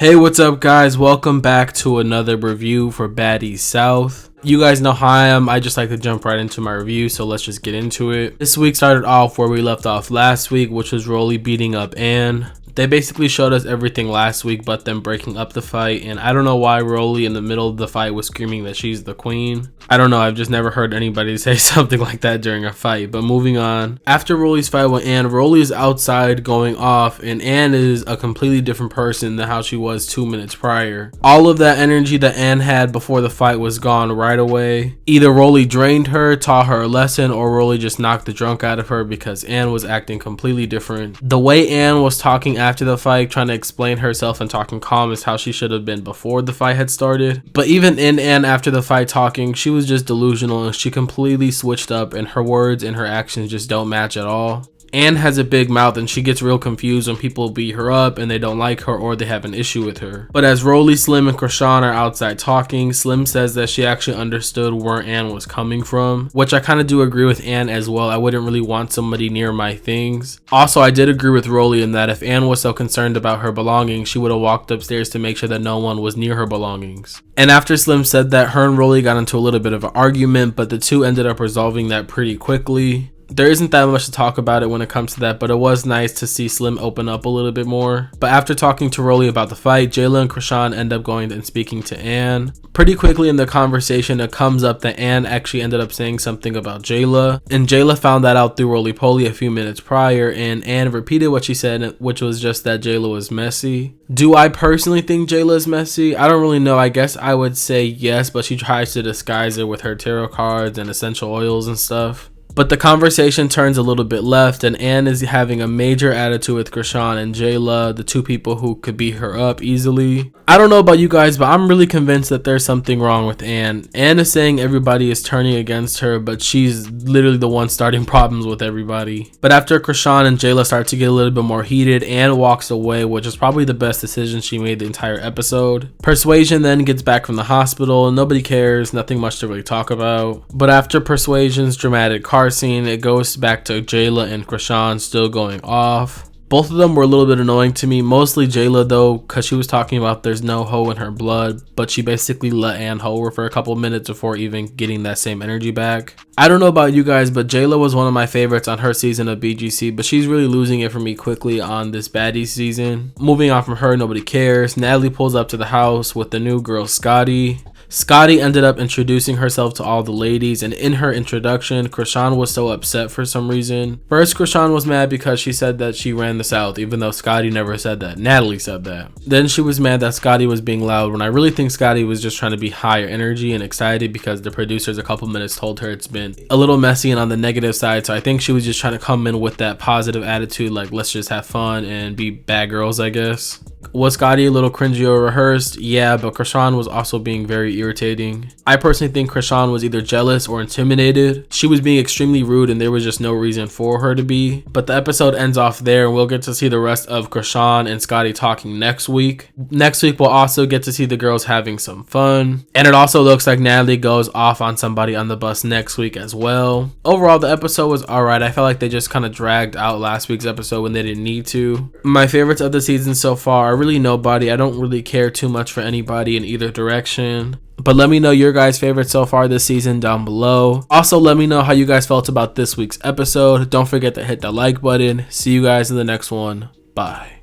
Hey, what's up guys? Welcome back to another review for Baddies South. You guys know how I am. I just like to jump right into my review, so let's just get into it. This week started off where we left off last week, which was Rollie beating up Anne. They basically showed us everything last week but them breaking up the fight, and I don't know why Rollie in the middle of the fight was screaming that she's the queen. I don't know, I've just never heard anybody say something like that during a fight. But moving on. After Rollie's fight with Anne, Rollie is outside going off, and Anne is a completely different person than how she was 2 minutes prior. All of that energy that Anne had before the fight was gone right away. Either Rollie drained her, taught her a lesson, or Rollie just knocked the drunk out of her because Anne was acting completely different. The way Anne was talking after the fight, trying to explain herself and talking calm, is how she should have been before the fight had started. But even in Anne after the fight talking, she was just delusional and she completely switched up, and her words and her actions just don't match at all. Anne has a big mouth and she gets real confused when people beat her up and they don't like her or they have an issue with her. But as Rollie, Slim, and Chrisean are outside talking, Slim says that she actually understood where Anne was coming from, which I kind of do agree with Anne as well. I wouldn't really want somebody near my things. Also, I did agree with Rollie in that if Anne was so concerned about her belongings, she would have walked upstairs to make sure that no one was near her belongings. And after Slim said that, her and Rollie got into a little bit of an argument, but the two ended up resolving that pretty quickly. There isn't that much to talk about it when it comes to that, but it was nice to see Slim open up a little bit more. But after talking to Rollie about the fight, Jela and Chrisean end up going and speaking to Anne. Pretty quickly in the conversation, it comes up that Anne actually ended up saying something about Jela, and Jela found that out through Rollie Polly a few minutes prior, and Anne repeated what she said, which was just that Jela was messy. Do I personally think Jela is messy? I don't really know. I guess I would say yes, but she tries to disguise it with her tarot cards and essential oils and stuff. But the conversation turns a little bit left, and Anne is having a major attitude with Chrisean and Jela, the two people who could beat her up easily. I don't know about you guys, but I'm really convinced that there's something wrong with Anne. Anne is saying everybody is turning against her, but she's literally the one starting problems with everybody. But after Chrisean and Jela start to get a little bit more heated, Anne walks away, which is probably the best decision she made the entire episode. Persuasion then gets back from the hospital, and nobody cares, nothing much to really talk about. But after Persuasion's dramatic car scene, it goes back to Jela and Chrisean still going off. Both of them were a little bit annoying to me, mostly Jela though, because she was talking about there's no hoe in her blood, but she basically let Anne hoe her for a couple minutes before even getting that same energy back. I don't know about you guys, but Jela was one of my favorites on her season of BGC, but she's really losing it for me quickly on this Baddies season. Moving on from her, nobody cares. Natalie pulls up to the house with the new girl Scotty. Scotty ended up introducing herself to all the ladies, and in her introduction, Chrisean was so upset for some reason. First, Chrisean was mad because she said that she ran the South, even though Scotty never said that. Natalie said that. Then she was mad that Scotty was being loud, when I really think Scotty was just trying to be higher energy and excited because the producers a couple minutes told her it's been a little messy and on the negative side, so I think she was just trying to come in with that positive attitude, like let's just have fun and be bad girls, I guess. Was Scotty a little cringy or rehearsed? Yeah, but Chrisean was also being very irritating. I personally think Chrisean was either jealous or intimidated. She was being extremely rude and there was just no reason for her to be. But the episode ends off there, and we'll get to see the rest of Chrisean and Scotty talking next week. Next week we'll also get to see the girls having some fun. And it also looks like Natalie goes off on somebody on the bus next week as well. Overall, the episode was alright. I felt like they just kind of dragged out last week's episode when they didn't need to. My favorites of the season so far are really nobody. I don't really care too much for anybody in either direction. But let me know your guys' favorites so far this season down below. Also, let me know how you guys felt about this week's episode. Don't forget to hit the like button. See you guys in the next one. Bye.